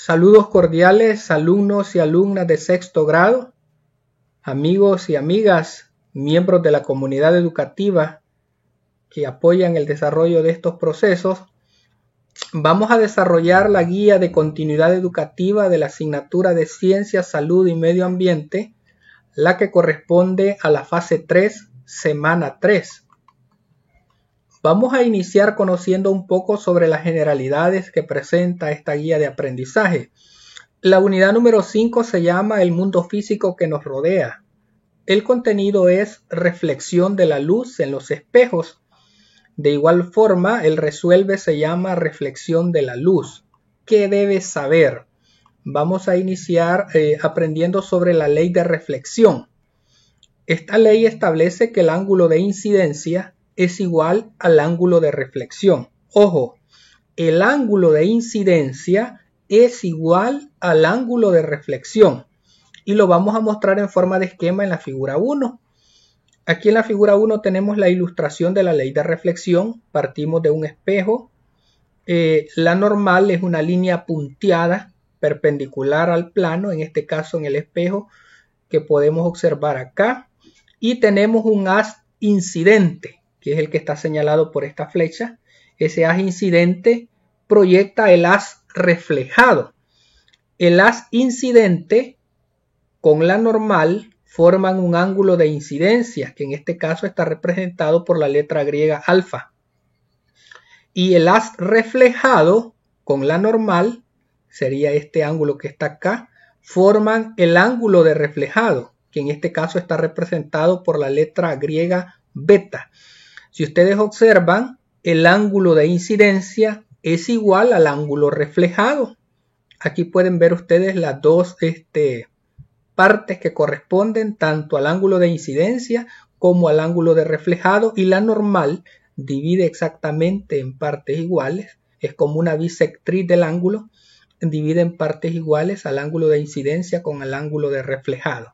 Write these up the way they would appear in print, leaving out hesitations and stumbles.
Saludos cordiales, alumnos y alumnas de sexto grado, amigos y amigas, miembros de la comunidad educativa que apoyan el desarrollo de estos procesos. Vamos a desarrollar la guía de continuidad educativa de la asignatura de Ciencia, Salud y Medio Ambiente, la que corresponde a la fase 3, semana 3. Vamos a iniciar conociendo un poco sobre las generalidades que presenta esta guía de aprendizaje. La unidad número 5 se llama El mundo físico que nos rodea. El contenido es reflexión de la luz en los espejos. De igual forma, el resuelve se llama reflexión de la luz. ¿Qué debes saber? Vamos a iniciar aprendiendo sobre la ley de reflexión. Esta ley establece que el ángulo de incidencia es igual al ángulo de reflexión. Ojo, el ángulo de incidencia es igual al ángulo de reflexión. Y lo vamos a mostrar en forma de esquema en la figura 1. Aquí en la figura 1 tenemos la ilustración de la ley de reflexión. Partimos de un espejo. La normal es una línea punteada perpendicular al plano, en este caso en el espejo, que podemos observar acá. Y tenemos un haz incidente, que es el que está señalado por esta flecha. Ese haz incidente proyecta el haz reflejado. El haz incidente con la normal forman un ángulo de incidencia, que en este caso está representado por la letra griega alfa. Y el haz reflejado con la normal, sería este ángulo que está acá, forman el ángulo de reflejado, que en este caso está representado por la letra griega beta. Si ustedes observan, el ángulo de incidencia es igual al ángulo reflejado. Aquí pueden ver ustedes las dos partes que corresponden tanto al ángulo de incidencia como al ángulo de reflejado, y la normal divide exactamente en partes iguales. Es como una bisectriz del ángulo, divide en partes iguales al ángulo de incidencia con el ángulo de reflejado.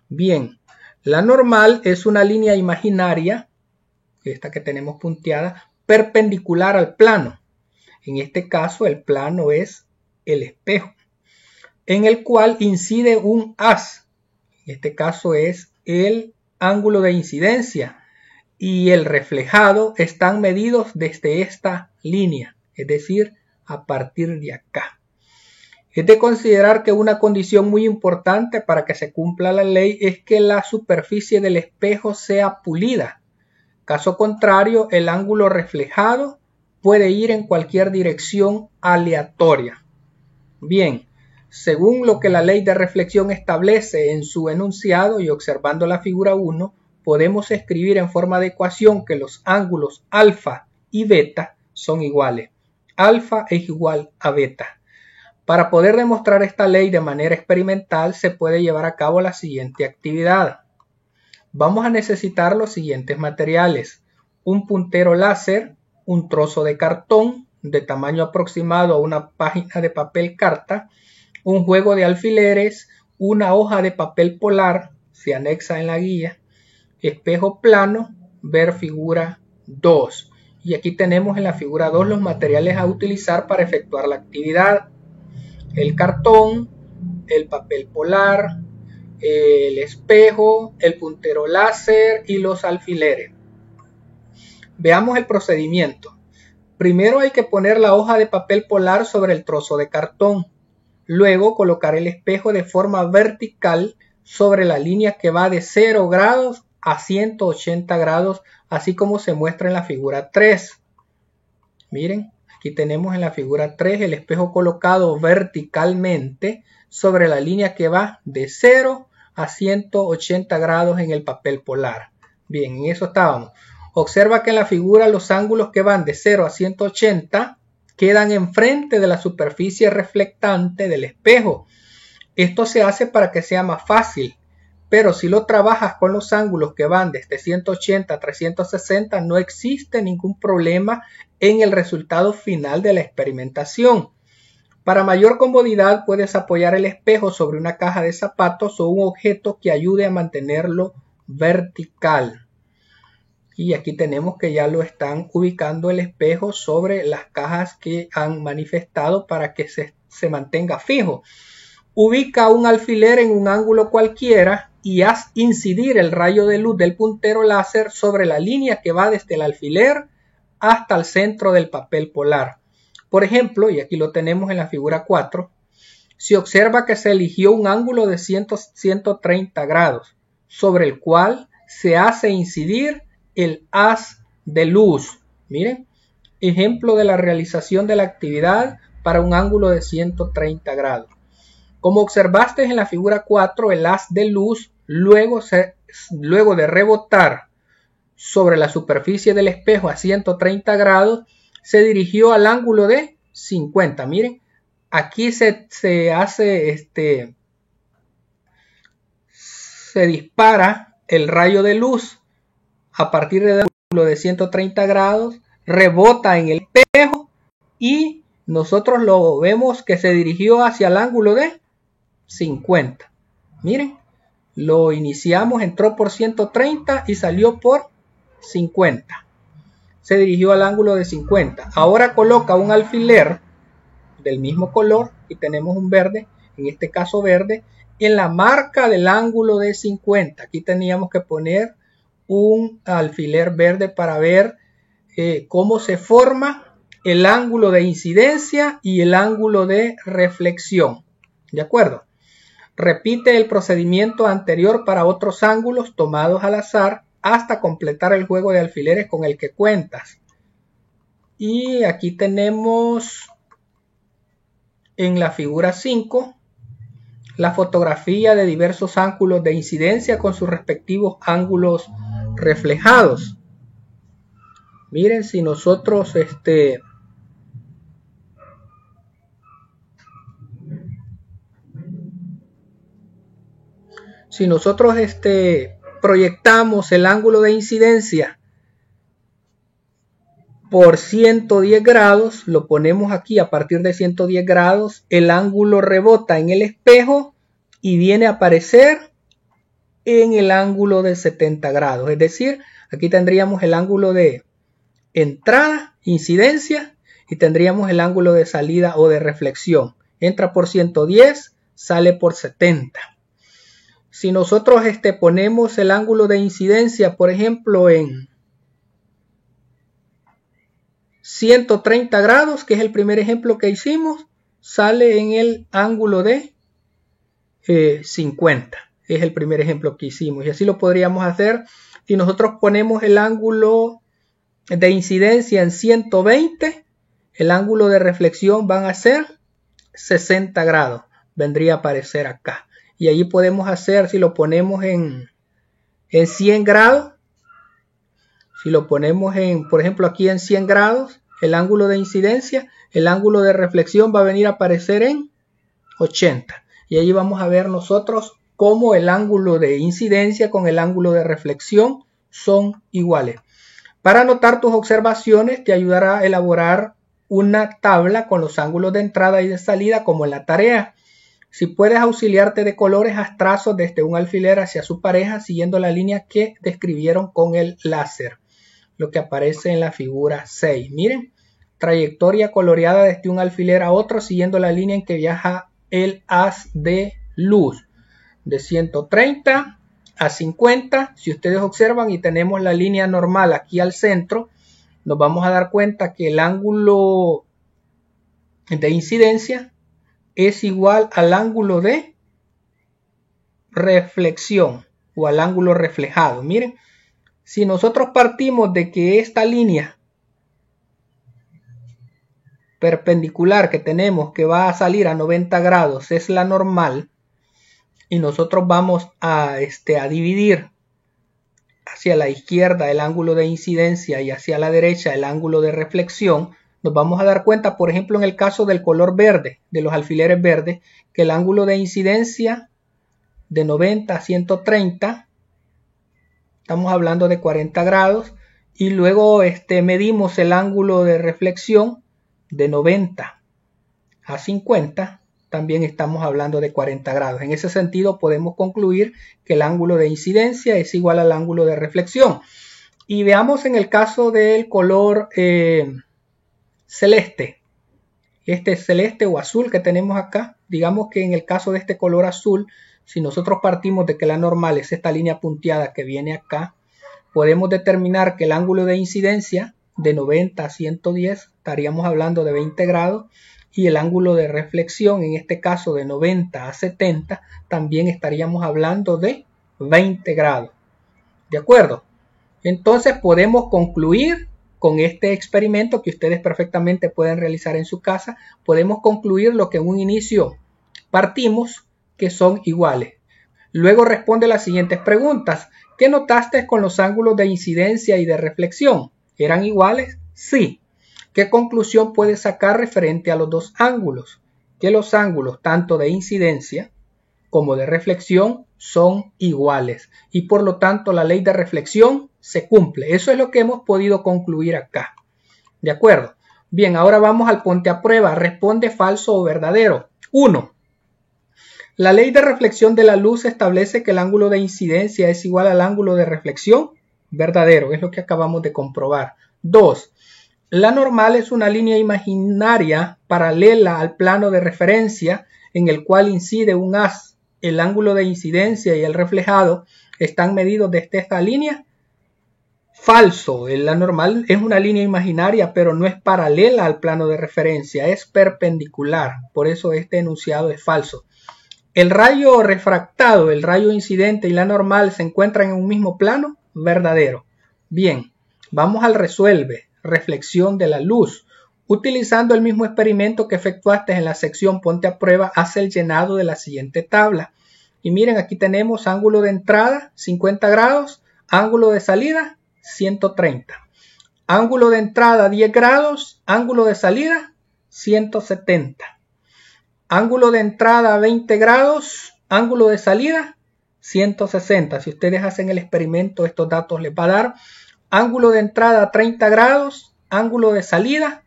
Bien, la normal es una línea imaginaria, esta que tenemos punteada, perpendicular al plano. En este caso el plano es el espejo, en el cual incide un haz. En este caso es el ángulo de incidencia, y el reflejado están medidos desde esta línea, es decir, a partir de acá. Es de considerar que una condición muy importante para que se cumpla la ley es que la superficie del espejo sea pulida. Caso contrario, el ángulo reflejado puede ir en cualquier dirección aleatoria. Bien, según lo que la ley de reflexión establece en su enunciado y observando la figura 1, podemos escribir en forma de ecuación que los ángulos alfa y beta son iguales. Alfa es igual a beta. Para poder demostrar esta ley de manera experimental se puede llevar a cabo la siguiente actividad. Vamos a necesitar los siguientes materiales: un puntero láser, un trozo de cartón de tamaño aproximado a una página de papel carta, un juego de alfileres, una hoja de papel polar, se anexa en la guía, espejo plano, ver figura 2. Y aquí tenemos en la figura 2 los materiales a utilizar para efectuar la actividad: el cartón, el papel polar, el espejo, el puntero láser y los alfileres. Veamos el procedimiento. Primero hay que poner la hoja de papel polar sobre el trozo de cartón. Luego colocar el espejo de forma vertical sobre la línea que va de 0 grados a 180 grados, así como se muestra en la figura 3. Miren, aquí tenemos en la figura 3 el espejo colocado verticalmente sobre la línea que va de 0 a 180 grados en el papel polar. Bien, en eso estábamos. Observa que en la figura los ángulos que van de 0 a 180 quedan enfrente de la superficie reflectante del espejo. Esto se hace para que sea más fácil, pero si lo trabajas con los ángulos que van desde 180 a 360 no existe ningún problema en el resultado final de la experimentación. Para mayor comodidad puedes apoyar el espejo sobre una caja de zapatos o un objeto que ayude a mantenerlo vertical. Y aquí tenemos que ya lo están ubicando el espejo sobre las cajas que han manifestado para que se se mantenga fijo. Ubica un alfiler en un ángulo cualquiera y haz incidir el rayo de luz del puntero láser sobre la línea que va desde el alfiler hasta el centro del papel polar. Por ejemplo, y aquí lo tenemos en la figura 4, se observa que se eligió un ángulo de 130 grados, sobre el cual se hace incidir el haz de luz. Miren, ejemplo de la realización de la actividad para un ángulo de 130 grados. Como observaste en la figura 4, el haz de luz, luego de rebotar sobre la superficie del espejo a 130 grados, se dirigió al ángulo de 50. Miren, aquí se dispara el rayo de luz a partir del ángulo de 130 grados, rebota en el espejo y nosotros lo vemos que se dirigió hacia el ángulo de 50. Miren, lo iniciamos, entró por 130 y salió por 50. Se dirigió al ángulo de 50. Ahora coloca un alfiler del mismo color y tenemos un verde, en este caso verde, en la marca del ángulo de 50. Aquí teníamos que poner un alfiler verde para ver cómo se forma el ángulo de incidencia y el ángulo de reflexión. ¿De acuerdo? Repite el procedimiento anterior para otros ángulos tomados al azar hasta completar el juego de alfileres con el que cuentas. Y aquí tenemos en la figura 5 la fotografía de diversos ángulos de incidencia con sus respectivos ángulos reflejados. Miren, si nosotros proyectamos el ángulo de incidencia por 110 grados, lo ponemos aquí a partir de 110 grados, el ángulo rebota en el espejo y viene a aparecer en el ángulo de 70 grados. Es decir, aquí tendríamos el ángulo de entrada, incidencia, y tendríamos el ángulo de salida o de reflexión. Entra por 110, sale por 70. Si nosotros ponemos el ángulo de incidencia, por ejemplo, en 130 grados, que es el primer ejemplo que hicimos, sale en el ángulo de 50. Es el primer ejemplo que hicimos. Y así lo podríamos hacer si nosotros ponemos el ángulo de incidencia en 120. El ángulo de reflexión van a ser 60 grados. Vendría a aparecer acá. Y allí podemos hacer, si lo ponemos en 100 grados, si lo ponemos por ejemplo, aquí en 100 grados, el ángulo de incidencia, el ángulo de reflexión va a venir a aparecer en 80. Y allí vamos a ver nosotros cómo el ángulo de incidencia con el ángulo de reflexión son iguales. Para anotar tus observaciones te ayudará a elaborar una tabla con los ángulos de entrada y de salida como en la tarea. Si puedes auxiliarte de colores, haz trazos desde un alfiler hacia su pareja siguiendo la línea que describieron con el láser. Lo que aparece en la figura 6. Miren, trayectoria coloreada desde un alfiler a otro siguiendo la línea en que viaja el haz de luz. De 130 a 50, si ustedes observan y tenemos la línea normal aquí al centro, nos vamos a dar cuenta que el ángulo de incidencia es igual al ángulo de reflexión o al ángulo reflejado. Miren, si nosotros partimos de que esta línea perpendicular que tenemos que va a salir a 90 grados es la normal y nosotros vamos a dividir hacia la izquierda el ángulo de incidencia y hacia la derecha el ángulo de reflexión, nos vamos a dar cuenta, por ejemplo, en el caso del color verde, de los alfileres verdes, que el ángulo de incidencia de 90 a 130, estamos hablando de 40 grados, y luego medimos el ángulo de reflexión de 90 a 50, también estamos hablando de 40 grados. En ese sentido podemos concluir que el ángulo de incidencia es igual al ángulo de reflexión. Y veamos en el caso del color celeste, este celeste o azul que tenemos acá. Digamos que en el caso de este color azul, si nosotros partimos de que la normal es esta línea punteada que viene acá, podemos determinar que el ángulo de incidencia de 90 a 110 estaríamos hablando de 20 grados y el ángulo de reflexión en este caso de 90 a 70 también estaríamos hablando de 20 grados. ¿De acuerdo? Entonces podemos concluir con este experimento que ustedes perfectamente pueden realizar en su casa. Podemos concluir lo que en un inicio partimos, que son iguales. Luego responde las siguientes preguntas. ¿Qué notaste con los ángulos de incidencia y de reflexión? ¿Eran iguales? Sí. ¿Qué conclusión puedes sacar referente a los dos ángulos? Que los ángulos tanto de incidencia como de reflexión son iguales y por lo tanto la ley de reflexión se cumple. Eso es lo que hemos podido concluir acá. ¿De acuerdo? Bien, ahora vamos al ponte a prueba. Responde falso o verdadero. 1. La ley de reflexión de la luz establece que el ángulo de incidencia es igual al ángulo de reflexión. Verdadero, es lo que acabamos de comprobar. 2. La normal es una línea imaginaria paralela al plano de referencia en el cual incide un haz. El ángulo de incidencia y el reflejado están medidos desde esta línea. Falso, la normal es una línea imaginaria, pero no es paralela al plano de referencia, es perpendicular. Por eso este enunciado es falso. El rayo refractado, el rayo incidente y la normal se encuentran en un mismo plano. Verdadero. Bien, vamos al resuelve. Reflexión de la luz. Utilizando el mismo experimento que efectuaste en la sección ponte a prueba, hace el llenado de la siguiente tabla. Y miren, aquí tenemos ángulo de entrada 50 grados, ángulo de salida 130. Ángulo de entrada 10 grados, ángulo de salida 170. Ángulo de entrada 20 grados, ángulo de salida 160. Si ustedes hacen el experimento, estos datos les va a dar. Ángulo de entrada 30 grados, ángulo de salida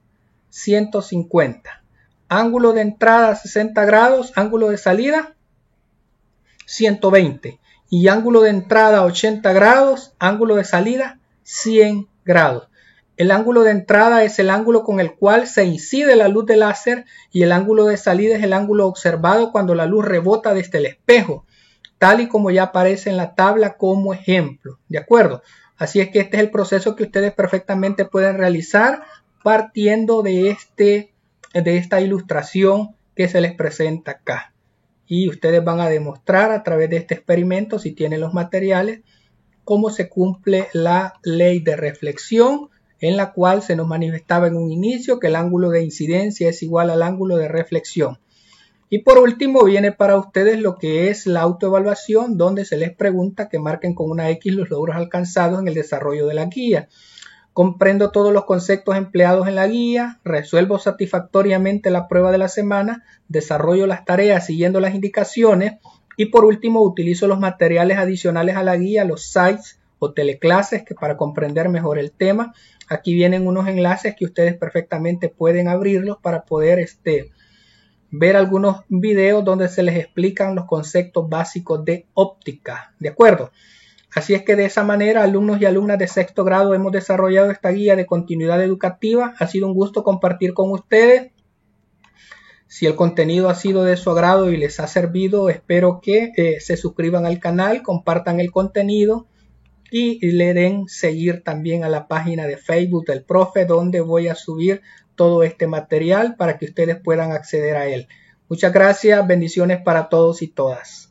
150. Ángulo de entrada 60 grados, ángulo de salida 120. Y ángulo de entrada 80 grados, ángulo de salida 100 grados. El ángulo de entrada es el ángulo con el cual se incide la luz del láser y el ángulo de salida es el ángulo observado cuando la luz rebota desde el espejo, tal y como ya aparece en la tabla como ejemplo. ¿De acuerdo? Así es que este es el proceso que ustedes perfectamente pueden realizar partiendo de esta ilustración que se les presenta acá. Y ustedes van a demostrar a través de este experimento, si tienen los materiales, cómo se cumple la ley de reflexión, en la cual se nos manifestaba en un inicio que el ángulo de incidencia es igual al ángulo de reflexión. Y por último viene para ustedes lo que es la autoevaluación, donde se les pregunta que marquen con una X los logros alcanzados en el desarrollo de la guía. Comprendo todos los conceptos empleados en la guía, resuelvo satisfactoriamente la prueba de la semana, desarrollo las tareas siguiendo las indicaciones y por último utilizo los materiales adicionales a la guía, los sites o teleclases que para comprender mejor el tema. Aquí vienen unos enlaces que ustedes perfectamente pueden abrirlos para poder ver algunos videos donde se les explican los conceptos básicos de óptica. ¿De acuerdo? Así es que de esa manera, alumnos y alumnas de sexto grado, hemos desarrollado esta guía de continuidad educativa. Ha sido un gusto compartir con ustedes. Si el contenido ha sido de su agrado y les ha servido, espero que se suscriban al canal, compartan el contenido y le den seguir también a la página de Facebook del profe, donde voy a subir todo este material para que ustedes puedan acceder a él. Muchas gracias, bendiciones para todos y todas.